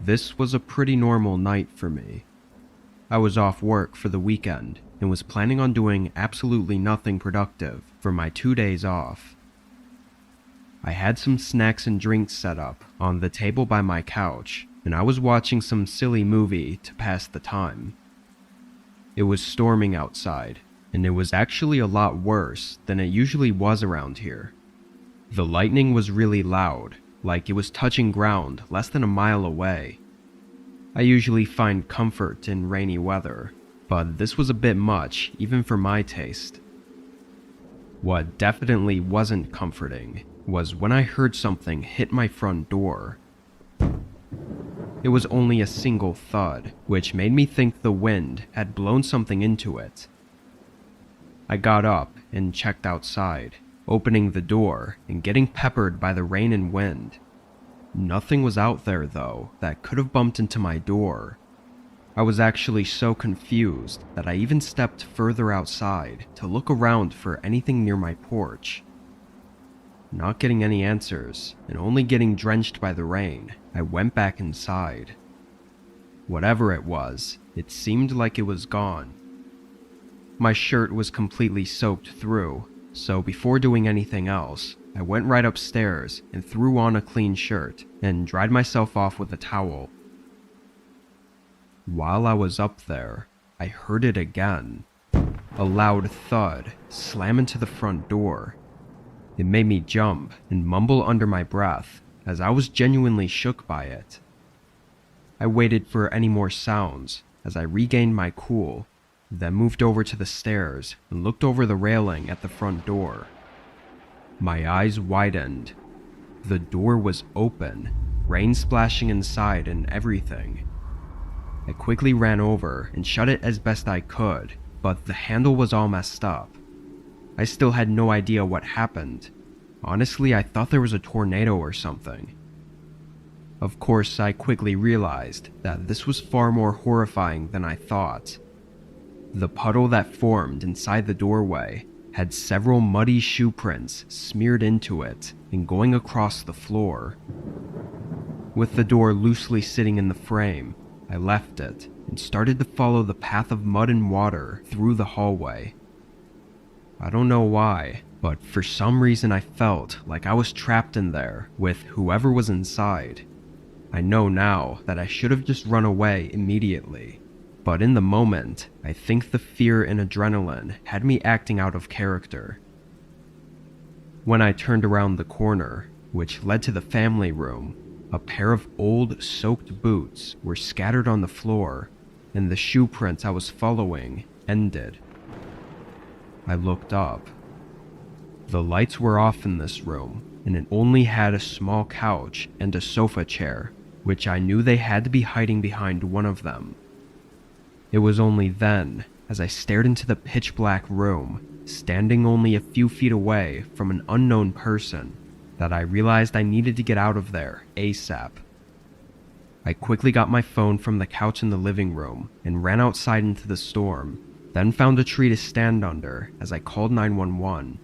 This was a pretty normal night for me. I was off work for the weekend and was planning on doing absolutely nothing productive for my 2 days off. I had some snacks and drinks set up on the table by my couch, and I was watching some silly movie to pass the time. It was storming outside, and it was actually a lot worse than it usually was around here. The lightning was really loud, like it was touching ground less than a mile away. I usually find comfort in rainy weather, but this was a bit much even for my taste. What definitely wasn't comforting was when I heard something hit my front door. It was only a single thud, which made me think the wind had blown something into it. I got up and checked outside, opening the door and getting peppered by the rain and wind. Nothing was out there, though, that could have bumped into my door. I was actually so confused that I even stepped further outside to look around for anything near my porch. Not getting any answers, and only getting drenched by the rain, I went back inside. Whatever it was, it seemed like it was gone. My shirt was completely soaked through, so before doing anything else, I went right upstairs and threw on a clean shirt and dried myself off with a towel. While I was up there, I heard it again. A loud thud slam into the front door. It made me jump and mumble under my breath as I was genuinely shook by it. I waited for any more sounds as I regained my cool, then moved over to the stairs and looked over the railing at the front door. My eyes widened. The door was open, rain splashing inside and everything. I quickly ran over and shut it as best I could, but the handle was all messed up. I still had no idea what happened. Honestly, I thought there was a tornado or something. Of course, I quickly realized that this was far more horrifying than I thought. The puddle that formed inside the doorway had several muddy shoe prints smeared into it and going across the floor. With the door loosely sitting in the frame, I left it and started to follow the path of mud and water through the hallway. I don't know why, but for some reason I felt like I was trapped in there with whoever was inside. I know now that I should have just run away immediately. But in the moment, I think the fear and adrenaline had me acting out of character. When I turned around the corner, which led to the family room, a pair of old, soaked boots were scattered on the floor, and the shoe prints I was following ended. I looked up. The lights were off in this room, and it only had a small couch and a sofa chair, which I knew they had to be hiding behind one of them. It was only then, as I stared into the pitch-black room, standing only a few feet away from an unknown person, that I realized I needed to get out of there ASAP. I quickly got my phone from the couch in the living room and ran outside into the storm, then found a tree to stand under as I called 911.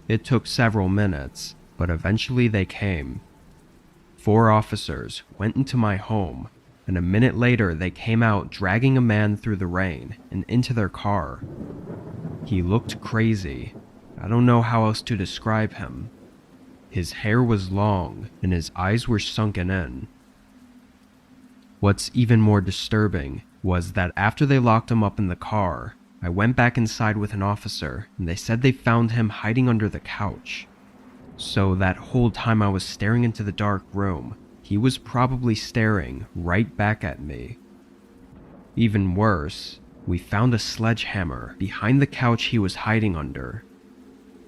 It took several minutes, but eventually they came. 4 officers went into my home, and a minute later they came out dragging a man through the rain and into their car. He looked crazy. I don't know how else to describe him. His hair was long and his eyes were sunken in. What's even more disturbing was that after they locked him up in the car, I went back inside with an officer and they said they found him hiding under the couch. So that whole time I was staring into the dark room, he was probably staring right back at me. Even worse, we found a sledgehammer behind the couch he was hiding under.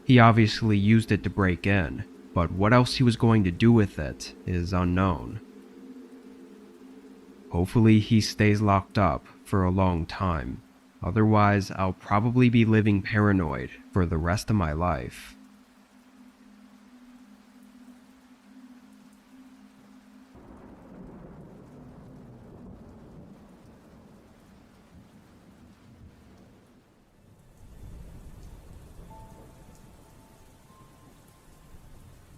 He obviously used it to break in, but what else he was going to do with it is unknown. Hopefully he stays locked up for a long time, otherwise I'll probably be living paranoid for the rest of my life.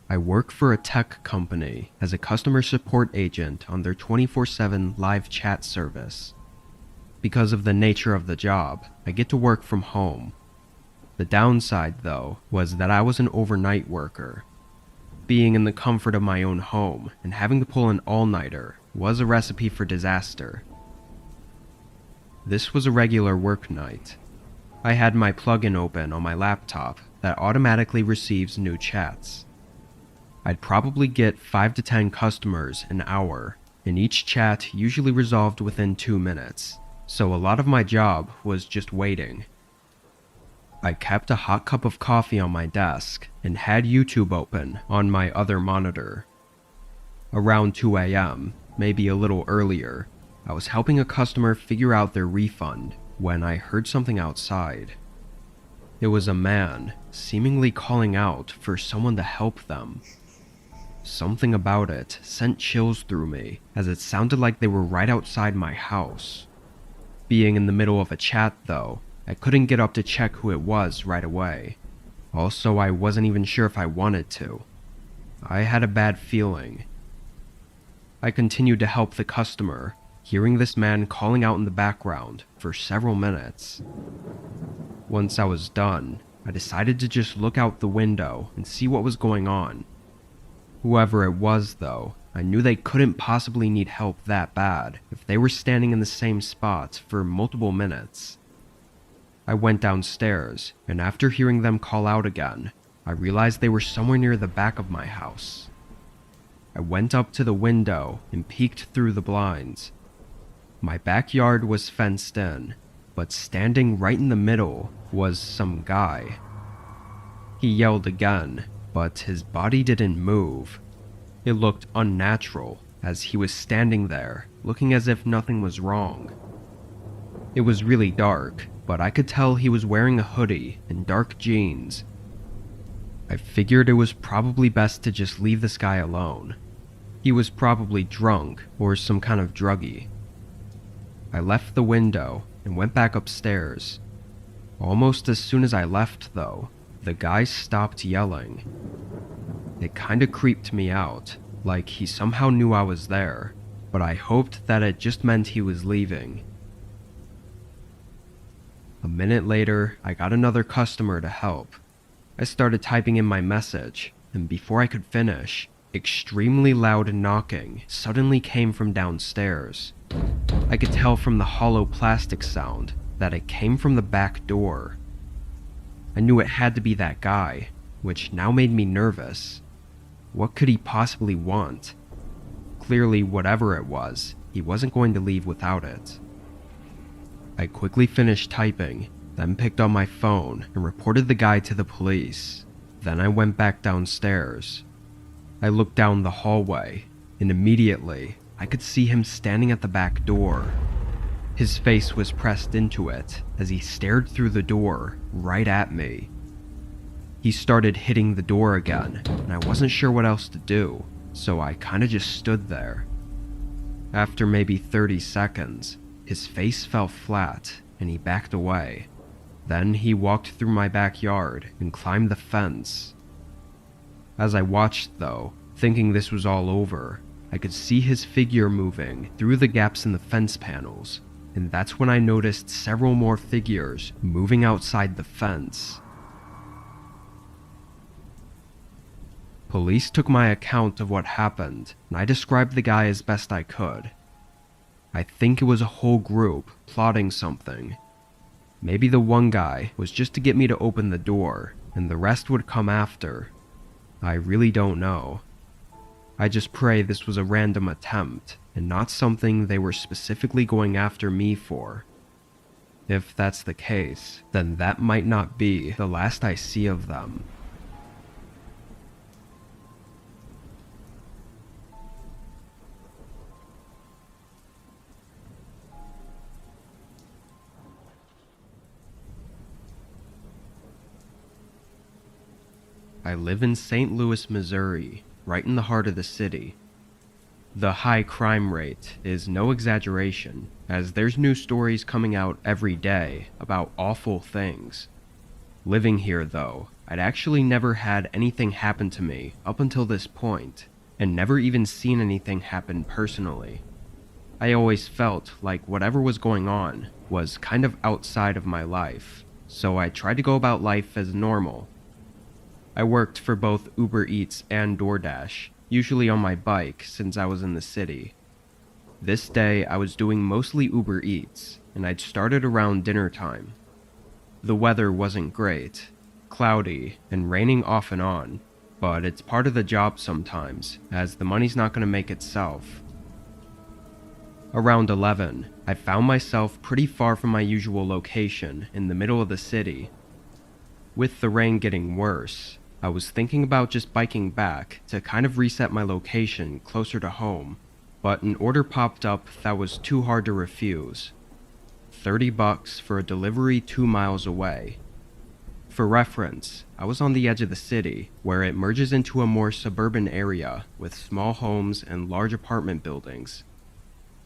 I work for a tech company as a customer support agent on their 24/7 live chat service. Because of the nature of the job, I get to work from home. The downside, though, was that I was an overnight worker. Being in the comfort of my own home and having to pull an all-nighter was a recipe for disaster. This was a regular work night. I had my plugin open on my laptop that automatically receives new chats. I'd probably get 5 to 10 customers an hour, and each chat usually resolved within 2 minutes, so a lot of my job was just waiting. I kept a hot cup of coffee on my desk and had YouTube open on my other monitor. Around 2 a.m., maybe a little earlier, I was helping a customer figure out their refund when I heard something outside. It was a man, seemingly calling out for someone to help them. Something about it sent chills through me, as it sounded like they were right outside my house. Being in the middle of a chat, though, I couldn't get up to check who it was right away. Also, I wasn't even sure if I wanted to. I had a bad feeling. I continued to help the customer, hearing this man calling out in the background for several minutes. Once I was done, I decided to just look out the window and see what was going on. Whoever it was, though, I knew they couldn't possibly need help that bad if they were standing in the same spot for multiple minutes. I went downstairs, and after hearing them call out again, I realized they were somewhere near the back of my house. I went up to the window and peeked through the blinds. My backyard was fenced in, but standing right in the middle was some guy. He yelled again, but his body didn't move. It looked unnatural, as he was standing there, looking as if nothing was wrong. It was really dark, but I could tell he was wearing a hoodie and dark jeans. I figured it was probably best to just leave this guy alone. He was probably drunk or some kind of druggie. I left the window and went back upstairs. Almost as soon as I left, though, the guy stopped yelling. It kinda creeped me out, like he somehow knew I was there, but I hoped that it just meant he was leaving. A minute later, I got another customer to help. I started typing in my message, and before I could finish, extremely loud knocking suddenly came from downstairs. I could tell from the hollow plastic sound that it came from the back door. I knew it had to be that guy, which now made me nervous. What could he possibly want? Clearly, whatever it was, he wasn't going to leave without it. I quickly finished typing, then picked up my phone and reported the guy to the police. Then I went back downstairs. I looked down the hallway, and immediately, I could see him standing at the back door. His face was pressed into it as he stared through the door right at me. He started hitting the door again, and I wasn't sure what else to do, so I kinda just stood there. After maybe 30 seconds, his face fell flat and he backed away. Then he walked through my backyard and climbed the fence. As I watched, though, thinking this was all over, I could see his figure moving through the gaps in the fence panels, and that's when I noticed several more figures moving outside the fence. Police took my account of what happened, and I described the guy as best I could. I think it was a whole group plotting something. Maybe the one guy was just to get me to open the door, and the rest would come after. I really don't know. I just pray this was a random attempt, and not something they were specifically going after me for. If that's the case, then that might not be the last I see of them. I live in St. Louis, Missouri, right in the heart of the city. The high crime rate is no exaggeration, as there's new stories coming out every day about awful things. Living here, though, I'd actually never had anything happen to me up until this point, and never even seen anything happen personally. I always felt like whatever was going on was kind of outside of my life, so I tried to go about life as normal. I worked for both Uber Eats and DoorDash, usually on my bike since I was in the city. This day I was doing mostly Uber Eats, and I'd started around dinner time. The weather wasn't great, cloudy and raining off and on, but it's part of the job sometimes, as the money's not going to make itself. Around 11, I found myself pretty far from my usual location in the middle of the city. With the rain getting worse, I was thinking about just biking back to kind of reset my location closer to home, but an order popped up that was too hard to refuse. $30 for a delivery 2 miles away. For reference, I was on the edge of the city, where it merges into a more suburban area with small homes and large apartment buildings.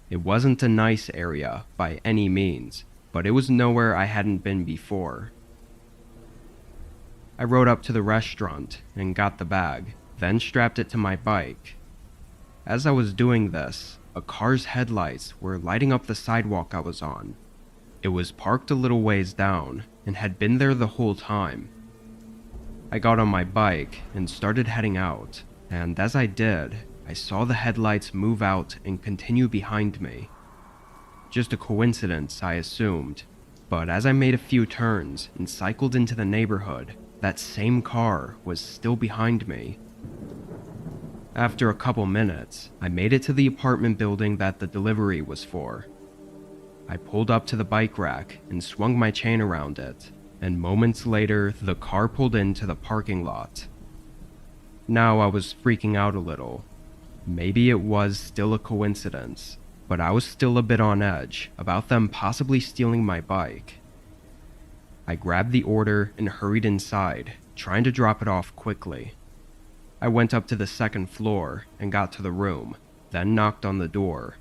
It wasn't a nice area by any means, but it was nowhere I hadn't been before. I rode up to the restaurant and got the bag, then strapped it to my bike. As I was doing this, a car's headlights were lighting up the sidewalk I was on. It was parked a little ways down and had been there the whole time. I got on my bike and started heading out, and as I did, I saw the headlights move out and continue behind me. Just a coincidence, I assumed, but as I made a few turns and cycled into the neighborhood, that same car was still behind me. After a couple minutes, I made it to the apartment building that the delivery was for. I pulled up to the bike rack and swung my chain around it, and moments later, the car pulled into the parking lot. Now I was freaking out a little. Maybe it was still a coincidence, but I was still a bit on edge about them possibly stealing my bike. I grabbed the order and hurried inside, trying to drop it off quickly. I went up to the second floor and got to the room, then knocked on the door.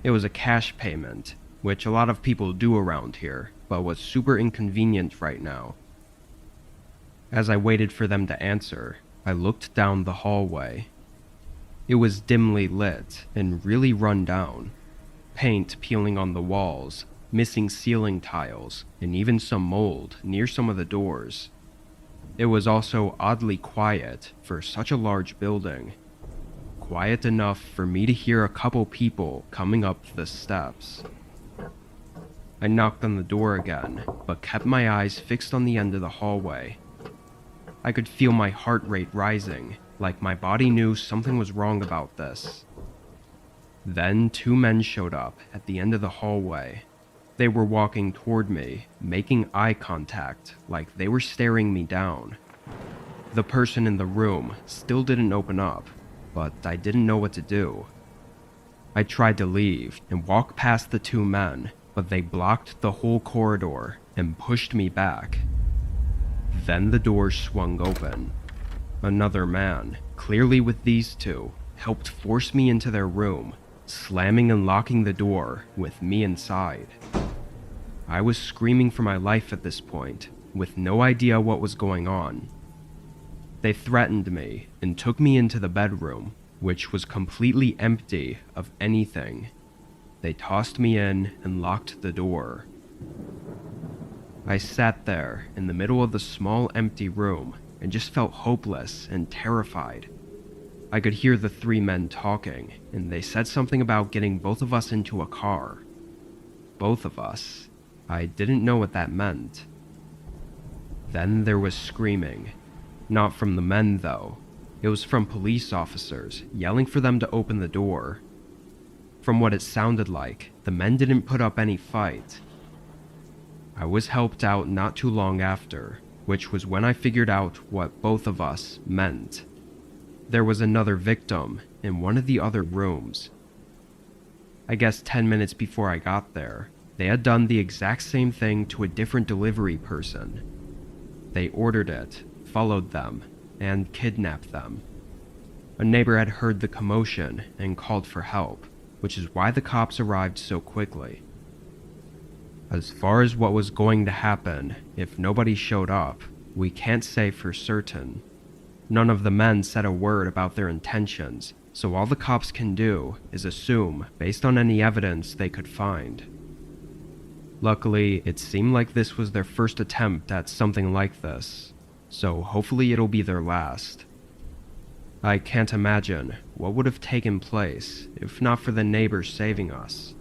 It was a cash payment, which a lot of people do around here, but was super inconvenient right now. As I waited for them to answer, I looked down the hallway. It was dimly lit and really run down. Paint peeling on the walls, missing ceiling tiles, and even some mold near some of the doors. It was also oddly quiet for such a large building. Quiet enough for me to hear a couple people coming up the steps. I knocked on the door again, but kept my eyes fixed on the end of the hallway. I could feel my heart rate rising, like my body knew something was wrong about this. Then 2 men showed up at the end of the hallway. They were walking toward me, making eye contact, like they were staring me down. The person in the room still didn't open up, but I didn't know what to do. I tried to leave and walk past the 2 men, but they blocked the whole corridor and pushed me back. Then the door swung open. Another man, clearly with these 2, helped force me into their room, slamming and locking the door with me inside. I was screaming for my life at this point, with no idea what was going on. They threatened me and took me into the bedroom, which was completely empty of anything. They tossed me in and locked the door. I sat there in the middle of the small empty room and just felt hopeless and terrified. I could hear the 3 men talking, and they said something about getting both of us into a car. Both of us. I didn't know what that meant. Then there was screaming. Not from the men, though. It was from police officers, yelling for them to open the door. From what it sounded like, the men didn't put up any fight. I was helped out not too long after, which was when I figured out what both of us meant. There was another victim in one of the other rooms. I guess 10 minutes before I got there, they had done the exact same thing to a different delivery person. They ordered it, followed them, and kidnapped them. A neighbor had heard the commotion and called for help, which is why the cops arrived so quickly. As far as what was going to happen if nobody showed up, We can't say for certain. None of the men said a word about their intentions, so all the cops can do is assume based on any evidence they could find. Luckily, it seemed like this was their first attempt at something like this, so hopefully it'll be their last. I can't imagine what would have taken place if not for the neighbors saving us.